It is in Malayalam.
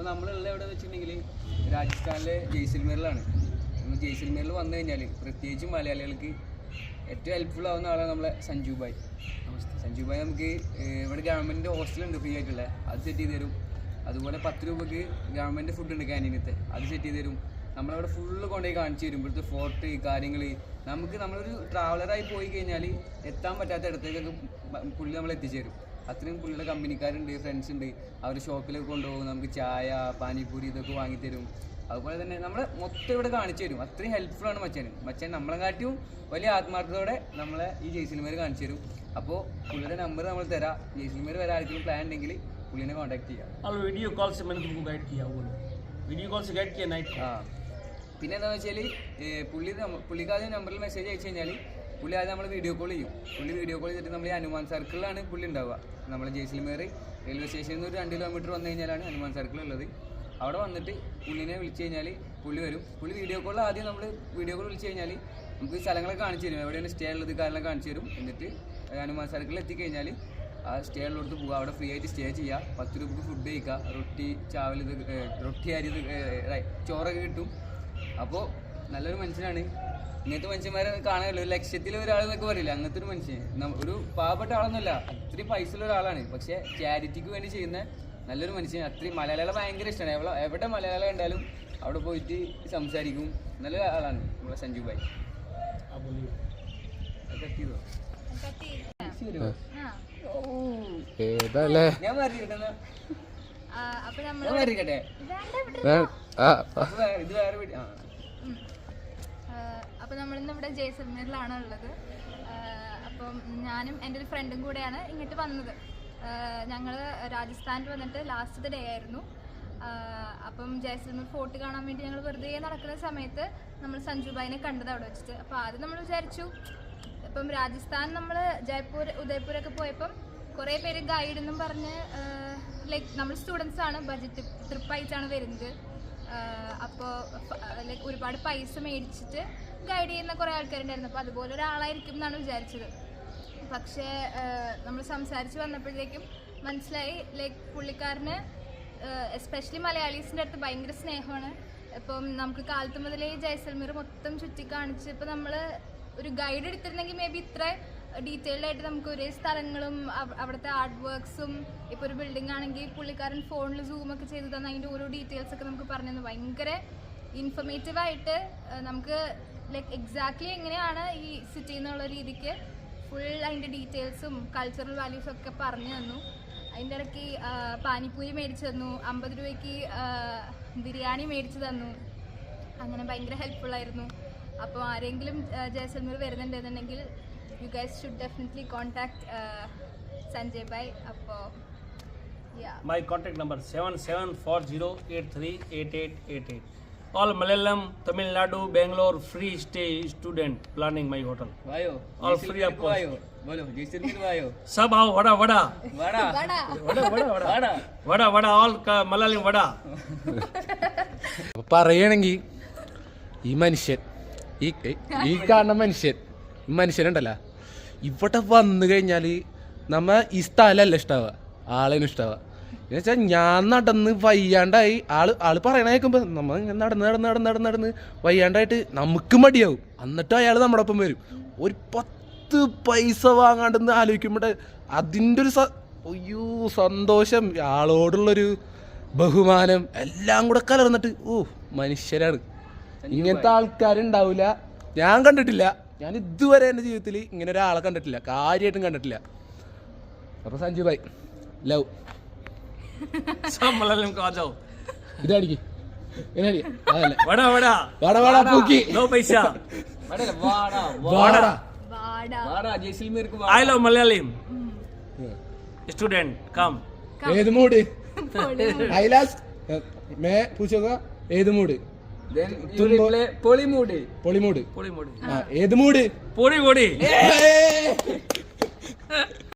അപ്പോൾ നമ്മളുള്ള എവിടെ വെച്ചിട്ടുണ്ടെങ്കിൽ രാജസ്ഥാനിലെ ജയ്സൽമേറിലാണ്. നമ്മൾ ജയ്സൽമേറിൽ വന്നു കഴിഞ്ഞാൽ പ്രത്യേകിച്ച് മലയാളികൾക്ക് ഏറ്റവും ഹെൽപ്ഫുൾ ആവുന്ന ആളാണ് നമ്മളെ സഞ്ജു ഭായ്. നമുക്ക് ഇവിടെ ഗവൺമെൻറ് ഹോസ്റ്റലുണ്ട് ഫ്രീ ആയിട്ടുള്ള, അത് സെറ്റ് ചെയ്ത് തരും. അതുപോലെ 10 രൂപയ്ക്ക് ഗവൺമെൻറ് ഫുഡ് ഉണ്ട് ക്യാൻറ്റീനത്തെ, അത് സെറ്റ് ചെയ്ത് തരും. നമ്മളവിടെ ഫുള്ള് കൊണ്ടുപോയി കാണിച്ചു തരും. ഇവിടുത്തെ ഫോർട്ട് കാര്യങ്ങൾ നമ്മളൊരു ട്രാവലറായി പോയി കഴിഞ്ഞാൽ എത്താൻ പറ്റാത്ത ഇടത്തേക്കൊക്കെ പുള്ളി നമ്മൾ എത്തിച്ചേരും. അത്രയും പുള്ളിയുടെ കമ്പനിക്കാരുണ്ട്, ഫ്രണ്ട്സ് ഉണ്ട്. അവർ ഷോപ്പിലൊക്കെ കൊണ്ടുപോകും, നമുക്ക് ചായ പാനിപൂരി ഇതൊക്കെ വാങ്ങിത്തരും. അതുപോലെ തന്നെ നമ്മളെ മൊത്തം ഇവിടെ കാണിച്ചു തരും. അത്രയും ഹെൽപ്ഫുള്ളാണ് മച്ചാൻ നമ്മളെക്കാട്ടിയും വലിയ ആത്മാർത്ഥതയോടെ നമ്മളെ ഈ ജയ്സൽമേർ കാണിച്ചു തരും. അപ്പോൾ പുള്ളിയുടെ നമ്പർ നമ്മൾ തരാം. ജയ്സൽമേർ വരെ ആർക്കെങ്കിലും പ്ലാൻ ഉണ്ടെങ്കിൽ പുള്ളിനെ കോൺടാക്ട് ചെയ്യാം. പിന്നെ എന്താണെന്ന് വെച്ചാൽ പുള്ളിക്കാദ്യം നമ്പറിൽ മെസ്സേജ് അയച്ചു കഴിഞ്ഞാൽ പുള്ളി ആദ്യം നമ്മൾ വീഡിയോ കോൾ ചെയ്യും. പുള്ളി വീഡിയോ കോൾ ചെയ്തിട്ട് നമ്മൾ ഈ ഹനുമാൻ സർക്കിളിലാണ് പുള്ളി ഉണ്ടാവുക. നമ്മളെ ജയ്സൽമേർ റെയിൽവേ സ്റ്റേഷനിൽ നിന്ന് ഒരു 2 കിലോമീറ്റർ വന്നു കഴിഞ്ഞാലാണ് ഹനുമാൻ സർക്കിൾ ഉള്ളത്. അവിടെ വന്നിട്ട് പുള്ളിനെ വിളിച്ചു കഴിഞ്ഞാൽ പുള്ളി വരും. പുള്ളി വീഡിയോ കോൾ ആദ്യം നമ്മൾ വീഡിയോ കോൾ വിളിച്ചു കഴിഞ്ഞാൽ നമുക്ക് സ്ഥലങ്ങളൊക്കെ കാണിച്ചു തരും, എവിടെയാണ് സ്റ്റേ ഉള്ളത് കാര്യങ്ങളൊക്കെ കാണിച്ചു തരും. എന്നിട്ട് ഹനുമാൻ സർക്കിളിൽ എത്തിക്കഴിഞ്ഞാൽ ആ സ്റ്റേ ഉള്ളിടത്ത് പോവുക, അവിടെ ഫ്രീ ആയിട്ട് സ്റ്റേ ചെയ്യുക. 10 രൂപയ്ക്ക് ഫുഡ് കഴിക്കുക, റൊട്ടി ചാവൽ റൊട്ടി അരി ചോറൊക്കെ കിട്ടും. അപ്പോൾ നല്ലൊരു മനുഷ്യനാണ്. ഇങ്ങനത്തെ മനുഷ്യന്മാരെ കാണാമല്ലോ, 1 ലക്ഷത്തിൽ ഒരാളെന്നൊക്കെ പറയില്ല, അങ്ങനത്തെ ഒരു മനുഷ്യൻ. ഒരു പാവപ്പെട്ട ആളൊന്നുമല്ല, അത്രയും പൈസ ഉള്ള ഒരാളാണ്. പക്ഷേ ചാരിറ്റിക്ക് വേണ്ടി ചെയ്യുന്ന നല്ലൊരു മനുഷ്യൻ. അത്രയും മലയാളികളെ ഭയങ്കര ഇഷ്ടമാണ്. എവിടെ മലയാളം ഉണ്ടാലും അവിടെ പോയിട്ട് സംസാരിക്കും. നല്ല ആളാണ് നമ്മളെ സഞ്ജു ഭായ്. ഞാൻ മാറിയിട്ടെ ഇത് വേറെ വീട്. അപ്പോൾ നമ്മളിന്ന് ഇവിടെ ജയ്സൽമേറിലാണ് ഉള്ളത്. അപ്പം ഞാനും എൻ്റെ ഒരു ഫ്രണ്ടും കൂടെയാണ് ഇങ്ങോട്ട് വന്നത്. ഞങ്ങൾ രാജസ്ഥാനിൽ വന്നിട്ട് ലാസ്റ്റ് ഡേ ആയിരുന്നു. അപ്പം ജയ്സൽമേർ ഫോർട്ട് കാണാൻ വേണ്ടി ഞങ്ങൾ വെറുതെ നടക്കുന്ന സമയത്ത് നമ്മൾ സഞ്ജു ഭായിനെ കണ്ടത് അവിടെ വെച്ചിട്ട്. അപ്പോൾ ആദ്യം നമ്മൾ വിചാരിച്ചു, ഇപ്പം രാജസ്ഥാൻ നമ്മൾ ജയ്പൂർ ഉദയ്പൂരൊക്കെ പോയപ്പം കുറേ പേര് ഗൈഡെന്നും പറഞ്ഞ് ലൈക്ക് നമ്മൾ സ്റ്റുഡൻസ് ആണ്, ബഡ്ജറ്റ് ട്രിപ്പായിട്ടാണ് വരുന്നത്. അപ്പോൾ ലൈക്ക് ഒരുപാട് പൈസ മേടിച്ചിട്ട് ഗൈഡ് ചെയ്യുന്ന കുറേ ആൾക്കാരുണ്ടായിരുന്നു. അപ്പോൾ അതുപോലെ ഒരാളായിരിക്കും എന്നാണ് വിചാരിച്ചത്. പക്ഷേ നമ്മൾ സംസാരിച്ച് വന്നപ്പോഴത്തേക്കും മനസ്സിലായി ലൈക്ക് പുള്ളിക്കാരന് എസ്പെഷ്യലി മലയാളീസിൻ്റെ അടുത്ത് ഭയങ്കര സ്നേഹമാണ്. ഇപ്പം നമുക്ക് കാലത്ത് മുതലേ ജയ്സൽമേർ മൊത്തം ചുറ്റി കാണിച്ച്, ഇപ്പം നമ്മൾ ഒരു ഗൈഡ് എടുത്തിരുന്നെങ്കിൽ മേ ബി ഇത്ര ഡീറ്റെയിൽഡ് ആയിട്ട് നമുക്ക് ഒരേ സ്ഥലങ്ങളും അവിടുത്തെ ആർട്ട് വർക്ക്സും, ഇപ്പോൾ ഒരു ബിൽഡിംഗ് ആണെങ്കിൽ പുള്ളിക്കാരൻ ഫോണിൽ സൂമൊക്കെ ചെയ്ത് തന്നെ അതിൻ്റെ ഓരോ ഡീറ്റെയിൽസൊക്കെ നമുക്ക് പറഞ്ഞു തന്നു. ഭയങ്കര ഇൻഫർമേറ്റീവായിട്ട് നമുക്ക് ലൈക്ക് എക്സാക്ട്ലി എങ്ങനെയാണ് ഈ സിറ്റി എന്നുള്ള രീതിക്ക് ഫുൾ അതിൻ്റെ ഡീറ്റെയിൽസും കൾച്ചറൽ വാല്യൂസും ഒക്കെ പറഞ്ഞു തന്നു. അതിൻ്റെ ഇടയ്ക്ക് പാനിപ്പൂരി മേടിച്ചു തന്നു, 50 രൂപയ്ക്ക് ബിരിയാണി മേടിച്ചു തന്നു. അങ്ങനെ ഭയങ്കര ഹെൽപ്ഫുള്ളായിരുന്നു. അപ്പോൾ ആരെങ്കിലും ജയ്സൽമേർ വരുന്നുണ്ടെന്നുണ്ടെങ്കിൽ you guys should definitely contact Sanjay bhai. അപ്പോൾ my contact number 7740838888. all Malayalam, Tamil Nadu, Bangalore free stay student planning my hotel. Bio all free of cost. वायो बोलो जैसलमेर वायो सब आओ वड़ा वाड़ा all Malayalam वड़ा. പറയുകയാണെങ്കിൽ ഈ മനുഷ്യൻ ഈ കാണുന്ന മനുഷ്യനുണ്ടല്ലോ, ഇവിടെ വന്നു കഴിഞ്ഞാൽ നമ്മ ഈ സ്ഥലമല്ല ഇഷ്ടാവുക, ആളേനും ഇഷ്ടാവുക. എന്ന് വെച്ചാൽ ഞാൻ നടന്ന് വയ്യാണ്ടായി ആള് പറയണ കേൾക്കുമ്പോൾ നമ്മൾ ഇങ്ങനെ നടന്ന് വയ്യാണ്ടായിട്ട് നമുക്ക് മടിയാവും. എന്നിട്ട് അയാൾ നമ്മുടെ ഒപ്പം വരും. ഒരു 10 പൈസ വാങ്ങാണ്ടെന്ന് ആലോചിക്കുമ്പോൾ അതിൻ്റെ ഒരു അയ്യോ സന്തോഷം, ആളോടുള്ളൊരു ബഹുമാനം എല്ലാം കൂടെ കലർന്നിട്ട് മനുഷ്യരാണ്. ഇങ്ങനത്തെ ആൾക്കാരുണ്ടാവില്ല, ഞാൻ കണ്ടിട്ടില്ല. ഞാൻ ഇതുവരെ എൻ്റെ ജീവിതത്തിൽ ഇങ്ങനെ ഒരാളെ കണ്ടിട്ടില്ല, കാര്യമായിട്ടും കണ്ടിട്ടില്ല. അപ്പോൾ സഞ്ജു ഭായ് ലവ് सब Malayalam को आ जाओ. ഇതടിക്ക് वड़ा वड़ा വട പൂക്കി no पैसा. वाड़ा जैसलमेर को I love Malayalam. student come. ഏത് മൂഡ് ഐലാസ് മേ പൂച്ചോക ഏത് mood then you reply poly mood പൊളിമൂഡ് ഏത് മൂഡ് पोड़ी